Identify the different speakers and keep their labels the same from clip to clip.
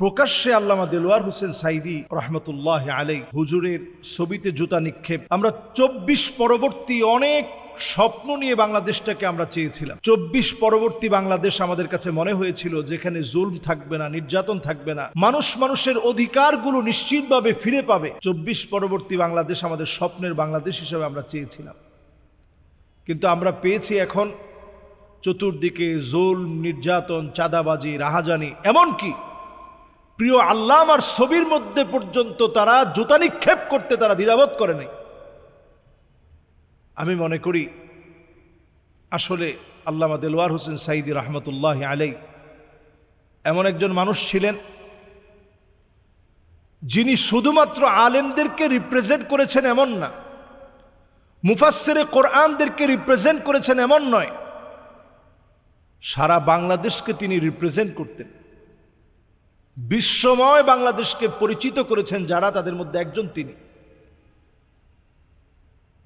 Speaker 1: প্রকাশ্যে আল্লামা দেলোয়ার হোসেন সাইদি রহমতুল্লাহ আলাই হুজুরের ছবিতে জুতা নিক্ষেপ। আমরা ২৪ পরবর্তী অনেক স্বপ্ন নিয়ে বাংলাদেশটাকে আমরা চেয়েছিলাম। ২৪ পরবর্তী বাংলাদেশ আমাদের কাছে মনে হয়েছিল যেখানে জুলম থাকবে না, নির্যাতন থাকবে না, মানুষের অধিকারগুলো নিশ্চিতভাবে ফিরে পাবে। ২৪ পরবর্তী বাংলাদেশ আমাদের স্বপ্নের বাংলাদেশ হিসেবে আমরা চেয়েছিলাম, কিন্তু আমরা পেয়েছি এখন চতুর্দিকে জুলম, নির্যাতন, চাঁদাবাজি, রাহাজানি, এমনকি প্রিয় আল্লামার ছবির মধ্যে পর্যন্ত তারা জুতা নিক্ষেপ করতে তারা দ্বিধাবোধ করে নাই। আমি মনে করি আসলে আল্লামা দেলোয়ার হোসেন সাইদি রহমতুল্লাহ আলাই এমন একজন মানুষ ছিলেন যিনি শুধুমাত্র আলেমদেরকে রিপ্রেজেন্ট করেছেন এমন না, মুফাসসিরে কোরআনদেরকে রিপ্রেজেন্ট করেছেন এমন নয়, সারা বাংলাদেশকে তিনি রিপ্রেজেন্ট করতেন। বিশ্বময় বাংলাদেশকে পরিচিত করেছেন যারা, তাদের মধ্যে একজন তিনি।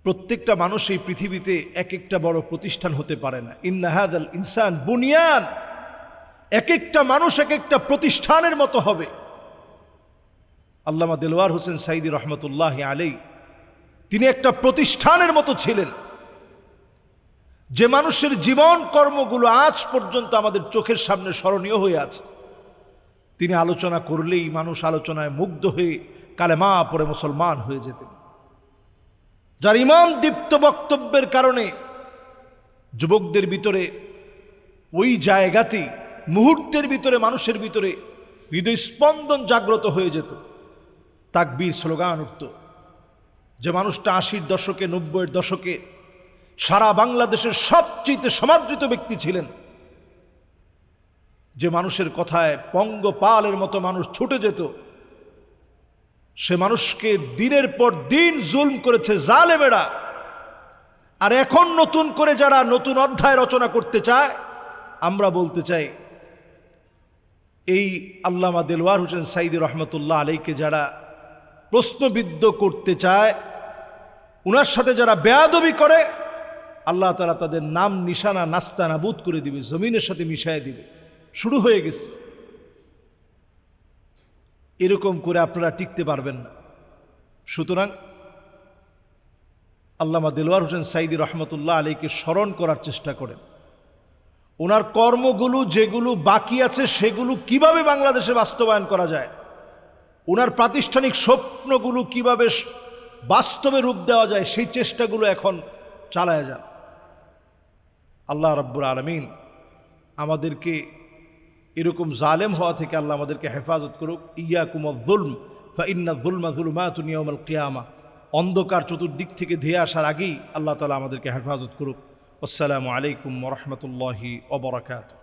Speaker 1: প্রত্যেকটা মানুষ এই পৃথিবীতে এক একটা বড় প্রতিষ্ঠান হতে পারে না। ইন্না হাযাল ইনসান বুনিয়ান, এক একটা মানুষ এক একটা প্রতিষ্ঠানের মতো হবে। আল্লামা দেলোয়ার হোসেন সাইদি রহমতুল্লাহ আলাই তিনি একটা প্রতিষ্ঠানের মতো ছিলেন, যে মানুষের জীবন কর্মগুলো আজ পর্যন্ত আমাদের চোখের সামনে স্মরণীয় হয়ে আছে। তিনি আলোচনা করলেই মানুষ আলোচনায় মুগ্ধ হয়ে কালেমা পড়ে মুসলমান হয়ে যেতেন, যার ইমান দীপ্ত বক্তব্যের কারণে যুবকদের ভিতরে ওই জায়গাতেই মুহূর্তের ভিতরে মানুষের ভিতরে হৃদয় স্পন্দন জাগ্রত হয়ে যেত, তাকবীর স্লোগান উঠত। যে মানুষটা ৮০-র দশকে, ৯০-এর দশকে সারা বাংলাদেশের সবচেয়ে সমাদৃত ব্যক্তি ছিলেন, যে মানুষের কথায় পঙ্গপালের মতো মানুষ ছুটে যেত, সে মানুষকে দিনের পর দিন জুলম করেছে জালেমেরা। আর এখন নতুন করে যারা নতুন অধ্যায় রচনা করতে চায়, আমরা বলতে চাই এই আল্লামা দেলোয়ার হোসেন সাইদি রহমতুল্লাহ আলাইকে যারা প্রশ্নবিদ্ধ করতে চায়, উনার সাথে যারা বেয়াদবি করে, আল্লাহ তাআলা তাদের নাম নিশানা নাস্তা নাবুদ করে দিবে, জমিনের সাথে মিশায় দিবে। শুরু হয়ে গেছে। এরকম করে আপনারা টিকতে পারবেন না। সুতরাং আল্লামা দেলোয়ার হোসেন সাইদি রহমতুল্লাহ আলাইকে স্মরণ করার চেষ্টা করেন। ওনার কর্মগুলো যেগুলো বাকি আছে সেগুলো কিভাবে বাংলাদেশে বাস্তবায়ন করা যায়, ওনার প্রাতিষ্ঠানিক স্বপ্নগুলো কিভাবে বাস্তবে রূপ দেওয়া যায়, সেই চেষ্টাগুলো এখন চালায় যান। আল্লাহ রাব্বুল আলামিন আমাদেরকে এরকম জালেম হওয়া থেকে আল্লাহ আমাদেরকে হেফাজত করুক। ইয়াকুমুয যুলম ফাইন্নায যুলমা যুলুমাতুন ইয়াউমাল কিয়ামা। অন্ধকার চতুর্দিক থেকে ধেয়ে আসার আগেই আল্লাহ তাআলা আমাদেরকে হেফাজত করুক। আসসালামু আলাইকুম ওয়া রাহমাতুল্লাহি ওয়া বারাকাতুহু।